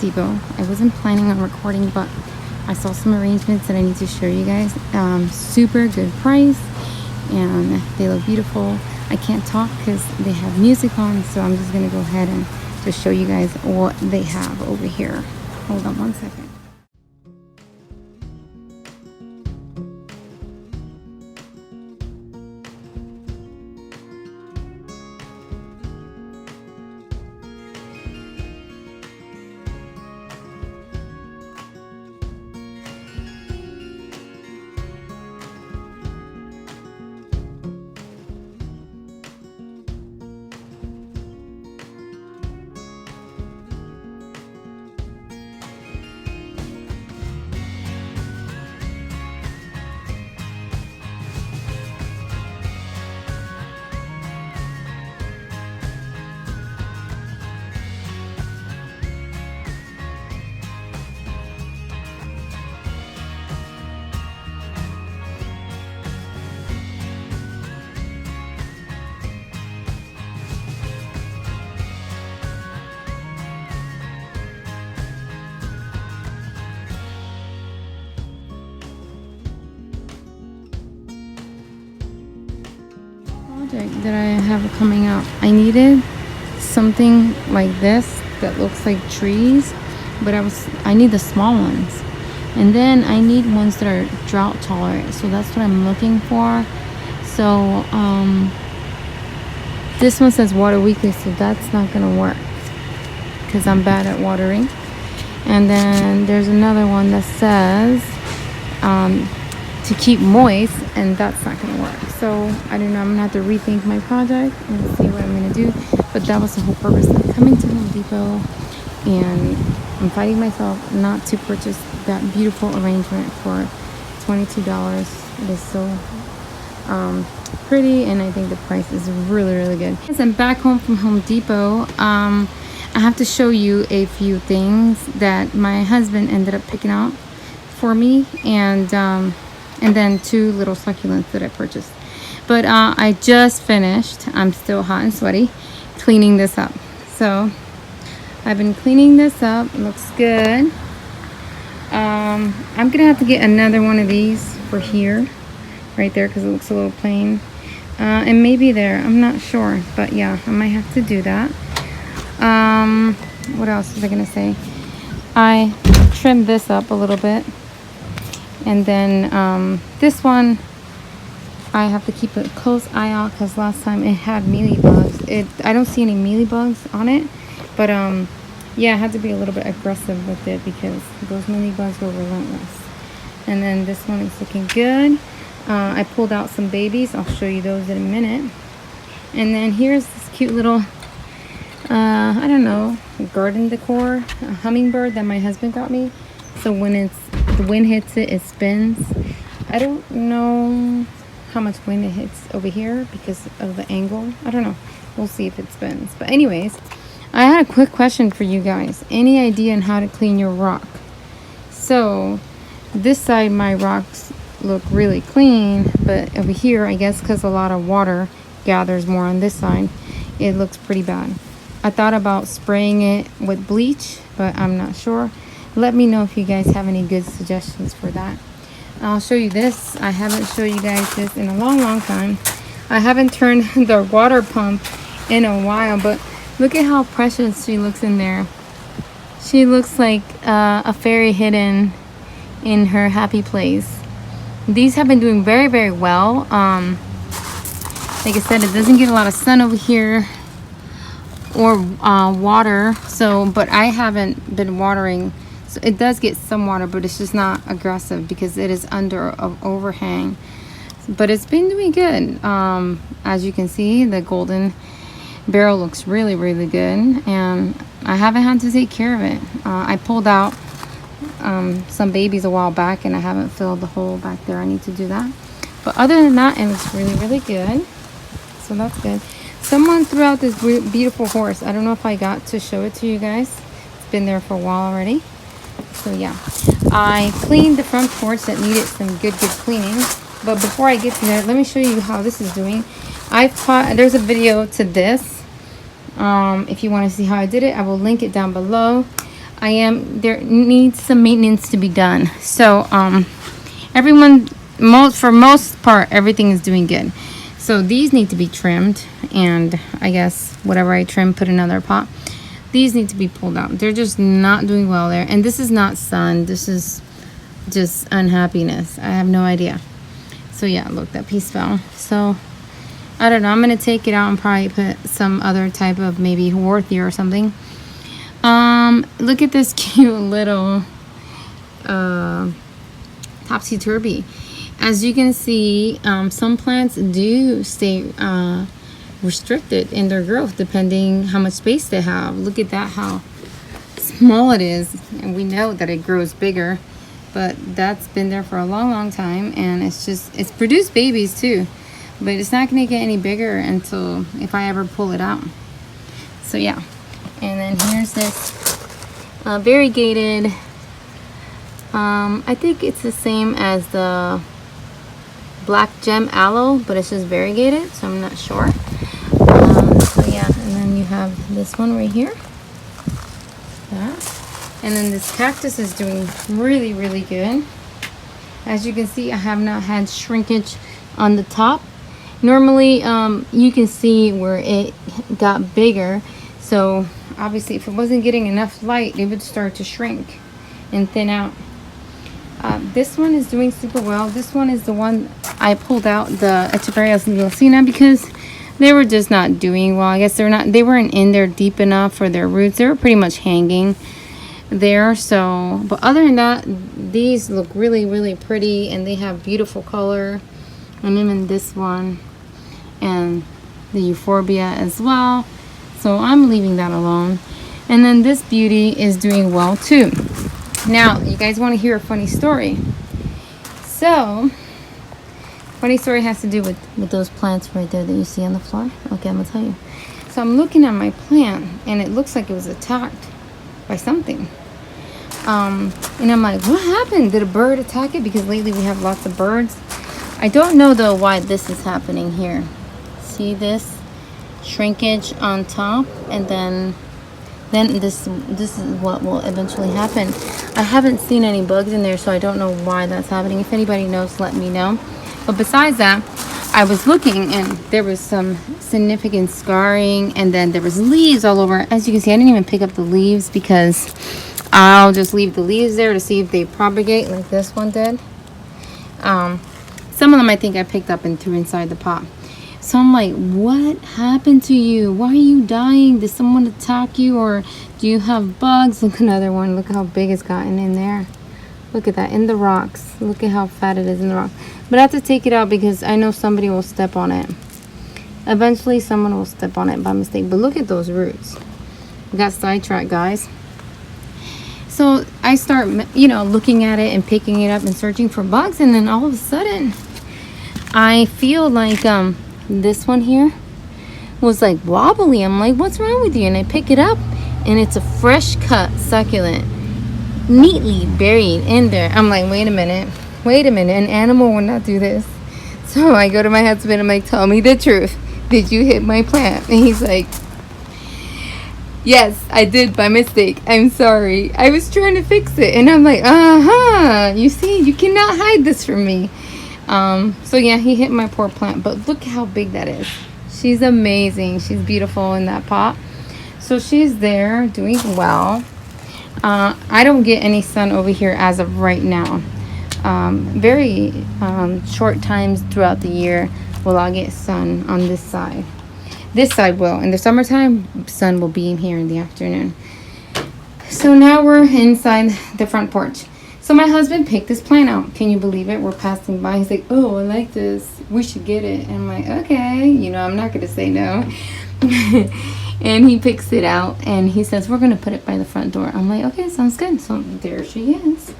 Depot. I wasn't planning on recording, but I saw some arrangements that I need to show you guys. Super good price, and they look beautiful. I can't talk because they have music on, so I'm just gonna go ahead and just show you guys what they have over here. Hold on one second. That I have coming out. I needed something like this that looks like trees, but I need the small ones, and then I need ones that are drought tolerant, so that's what I'm looking for. So this one says water weekly, so that's not gonna work because I'm bad at watering. And then there's another one that says to keep moist, and that's not gonna work. So I don't know, I'm gonna have to rethink my project and see what I'm gonna do. But that was the whole purpose of coming to Home Depot, and I'm fighting myself not to purchase that beautiful arrangement for $22. It is so pretty, and I think the price is really good. As I'm back home from Home Depot, I have to show you a few things that my husband ended up picking out for me, and then 2 little succulents that I purchased. But I just finished, I'm still hot and sweaty, cleaning this up. So I've been cleaning this up. It looks good. I'm gonna have to get another one of these for here, right there, because it looks a little plain, and maybe there, I'm not sure, but yeah, I might have to do that. What else was I gonna say? I trimmed this up a little bit, and then this one I have to keep a close eye out because last time it had mealybugs. I don't see any mealybugs on it, but yeah, I had to be a little bit aggressive with it because those mealybugs were relentless. And then this one is looking good. I pulled out some babies. I'll show you those in a minute. And then here's this cute little I don't know, garden decor, a hummingbird that my husband got me. So when the wind hits it, it spins. I don't know how much wind it hits over here because of the angle. I don't know. We'll see if it spins. But anyways, I had a quick question for you guys. Any idea on how to clean your rock? So this side, my rocks look really clean, but over here, I guess because a lot of water gathers more on this side, it looks pretty bad. I thought about spraying it with bleach, but I'm not sure. Let me know if you guys have any good suggestions for that. I'll show you this. I haven't showed you guys this in a long time. I haven't turned the water pump in a while, but look at how precious she looks in there. She looks like a fairy hidden in her happy place. These have been doing very well. Like I said, it doesn't get a lot of sun over here or water, so but I haven't been watering. So it does get some water, but it's just not aggressive because it is under an overhang. But it's been doing good. As you can see, the golden barrel looks really good, and I haven't had to take care of it. I pulled out some babies a while back, and I haven't filled the hole back there. I need to do that. But other than that, it looks really good. So that's good. Someone threw out this beautiful horse. I don't know if I got to show it to you guys. It's been there for a while already. So yeah, I cleaned the front porch that needed some good cleaning. But before I get to that, let me show you how this is doing. There's a video to this. If you want to see how I did it, I will link it down below. there needs some maintenance to be done. So for most part, everything is doing good. So these need to be trimmed, and I guess whatever I trim, put in another pot. These need to be pulled out. They're just not doing well there. And this is not sun. This is just unhappiness. I have no idea. So yeah, look, that piece fell. So I don't know. I'm going to take it out and probably put some other type of maybe Worthy or something. Look at this cute little topsy-turvy. As you can see, some plants do stay restricted in their growth depending how much space they have. Look at that, how small it is. And we know that it grows bigger, but that's been there for a long time, and it's produced babies too, but it's not going to get any bigger until if I ever pull it out. So yeah. And then here's this variegated, I think it's the same as the black gem aloe, but it's just variegated, so I'm not sure. So yeah, and then you have this one right here. That. And then this cactus is doing really good. As you can see, I have not had shrinkage on the top. Normally, you can see where it got bigger. So obviously, if it wasn't getting enough light, it would start to shrink and thin out. This one is doing super well. This one is the one I pulled out, the Echeveria Lucina, because they were just not doing well. I guess they weren't in there deep enough for their roots. They were pretty much hanging there. So, but other than that, these look really pretty, and they have beautiful color. And even this one, and the Euphorbia as well. So I'm leaving that alone. And then this beauty is doing well too. Now, you guys want to hear a funny story. So, funny story has to do with those plants right there that you see on the floor. Okay, I'm going to tell you. So I'm looking at my plant, and it looks like it was attacked by something. And I'm like, what happened? Did a bird attack it? Because lately we have lots of birds. I don't know though why this is happening here. See this shrinkage on top, and then this is what will eventually happen. I haven't seen any bugs in there, so I don't know why that's happening. If anybody knows, let me know. But besides that, I was looking, and there was some significant scarring, and then there was leaves all over. As you can see, I didn't even pick up the leaves because I'll just leave the leaves there to see if they propagate like this one did. Some of them I think I picked up and threw inside the pot. So I'm like, what happened to you? Why are you dying? Did someone attack you, or do you have bugs? Look, another one. Look how big it's gotten in there. Look at that, in the rocks. Look at how fat it is in the rock. But I have to take it out because I know somebody will step on it. Eventually someone will step on it by mistake. But look at those roots. We got sidetracked, guys. So I start, looking at it and picking it up and searching for bugs, and then all of a sudden I feel like this one here was like wobbly. I'm like, what's wrong with you? And I pick it up, and it's a fresh cut succulent, neatly buried in there. I'm like, wait a minute, an animal would not do this. So I go to my husband, I'm like, tell me the truth, did you hit my plant? And he's like, yes, I did by mistake, I'm sorry, I was trying to fix it. And I'm like, you see, you cannot hide this from me. So yeah, he hit my poor plant, but look how big that is. She's amazing. She's beautiful in that pot. So she's there doing well. I don't get any sun over here as of right now. Very short times throughout the year will I get sun on this side. This side will. In the summertime, sun will be in here in the afternoon. So now we're inside the front porch. So my husband picked this plant out. Can you believe it? We're passing by. He's like, oh, I like this. We should get it. And I'm like, okay. I'm not going to say no. And he picks it out. And he says, we're going to put it by the front door. I'm like, okay, sounds good. So there she is.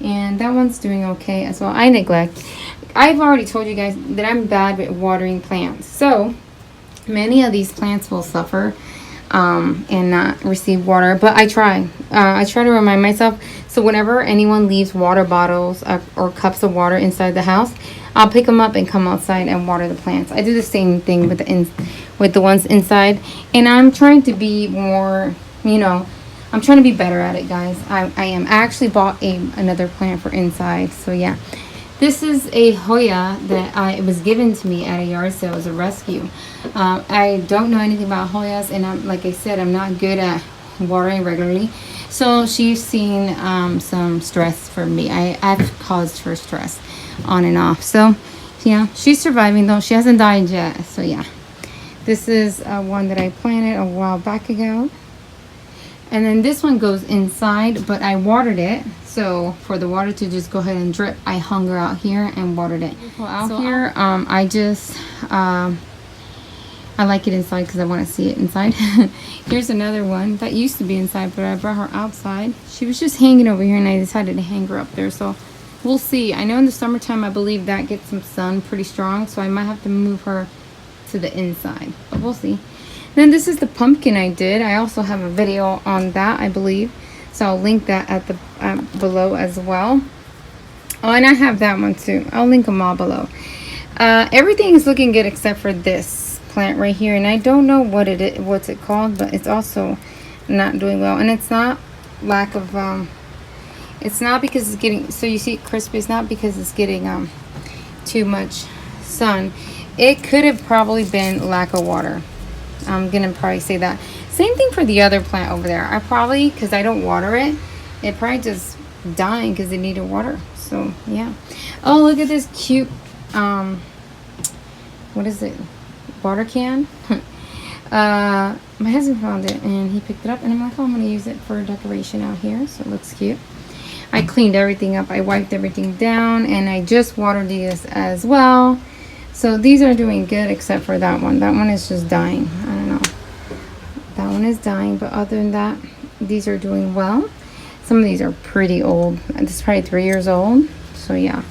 And that one's doing okay as well. I neglect. I've already told you guys that I'm bad with watering plants. So many of these plants will suffer and not receive water. But I try. I try to remind myself. So whenever anyone leaves water bottles or cups of water inside the house, I'll pick them up and come outside and water the plants. I do the same thing with the ones inside. And I'm trying to be more, I'm I'm trying to be better at it, guys. I am. I actually bought another plant for inside. So yeah, this is a Hoya that it was given to me at a yard sale as a rescue. I don't know anything about Hoyas, and like I said, I'm not good at watering regularly. So she's seen some stress for me. I've caused her stress on and off. So yeah, she's surviving though. She hasn't died yet. So yeah, this is one that I planted a while back ago. And then this one goes inside, but I watered it. So for the water to just go ahead and drip, I hung her out here and watered it. Out so here, I just, I like it inside because I want to see it inside. Here's another one that used to be inside, but I brought her outside. She was just hanging over here and I decided to hang her up there. So we'll see. I know in the summertime, I believe that gets some sun pretty strong. So I might have to move her to the inside, but we'll see. Then this is the pumpkin I did. I also have a video on that, I believe. So I'll link that at the below as well. Oh, and I have that one too. I'll link them all below. Everything is looking good except for this plant right here. And I don't know what what's it called, but it's also not doing well. And it's not lack of, it's not because it's getting, so you see it crispy. It's not because it's getting too much sun. It could have probably been lack of water. I'm gonna probably say that. Same thing for the other plant over there. I probably, because I don't water it, it probably just dying because it needed water. So yeah. Oh, look at this cute what is it, water can. My husband found it and he picked it up, and I'm like, oh, I'm gonna use it for decoration out here, so it looks cute. I cleaned everything up, I wiped everything down, and I just watered these as well. So these are doing good except for that one. That one is just dying. I don't know. That one is dying, but other than that, these are doing well. Some of these are pretty old. This is probably 3 years old. So yeah.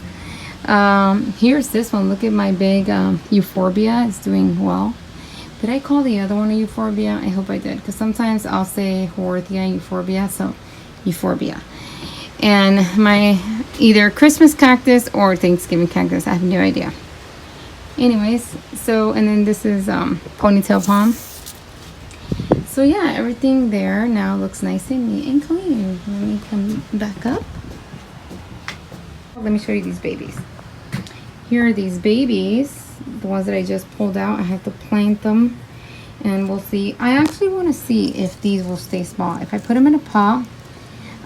Here's this one. Look at my big euphorbia. It's doing well. Did I call the other one a euphorbia? I hope I did, because sometimes I'll say Horthia euphorbia. So euphorbia. And my either Christmas cactus or Thanksgiving cactus. I have no idea. Anyways, so, and then this is ponytail palm. So yeah, everything there now looks nice and neat and clean. Let me come back up. Let me show you these babies. Here are these babies, the ones that I just pulled out. I have to plant them and we'll see. I actually want to see if these will stay small. If I put them in a pot,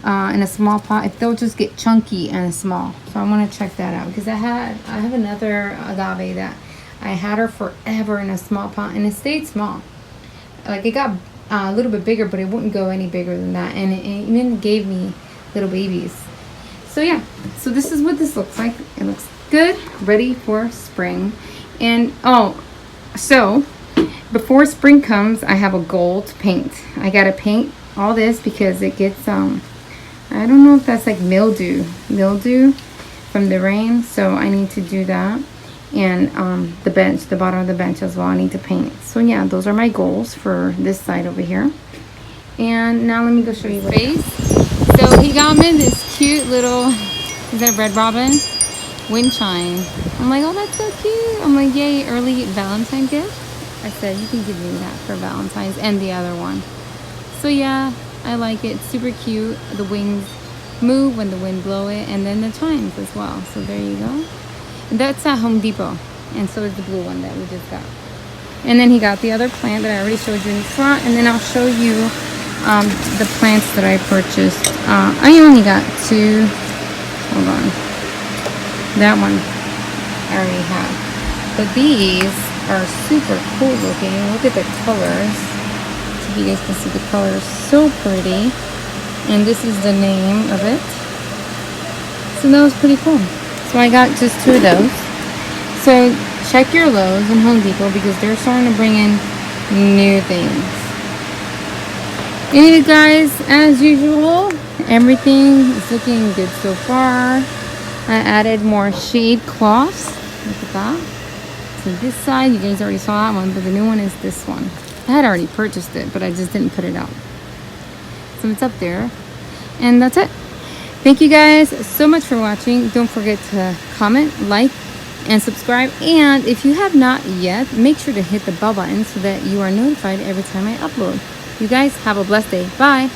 in a small pot, if they'll just get chunky and small. So I want to check that out, because I have another agave that I had her forever in a small pot and it stayed small. Like it got a little bit bigger, but it wouldn't go any bigger than that, and it even gave me little babies. So yeah, so this is what this looks like. It looks good, ready for spring. And oh, so before spring comes, I have a goal to paint. I gotta paint all this because it gets I don't know if that's like mildew from the rain, so I need to do that. And the bench, the bottom of the bench as well, I need to paint. So yeah, those are my goals for this side over here. And now let me go show you what it is. So he got me this cute little, is that red robin? Wind chime. I'm like, oh, that's so cute. I'm like, yay, early Valentine gift. I said, you can give me that for Valentine's, and the other one. So yeah, I like it. It's super cute. The wings move when the wind blow it, and then the chimes as well. So there you go. And that's at Home Depot, and so is the blue one that we just got. And then he got the other plant that I already showed you in the front, and then I'll show you the plants that I purchased. I only got 2. Hold on. That one I already have. But these are super cool looking. Look at the colors. So you guys can see the colors. So pretty. And this is the name of it. So that was pretty cool. So I got just 2 of those. So check your Lowe's and Home Depot, because they're starting to bring in new things. Anyway guys, as usual, everything is looking good so far. I added more shade cloths. Look at that. So this side, you guys already saw that one, but the new one is this one. I had already purchased it, but I just didn't put it out. So it's up there. And that's it. Thank you guys so much for watching. Don't forget to comment, like, and subscribe. And if you have not yet, make sure to hit the bell button so that you are notified every time I upload. You guys have a blessed day. Bye.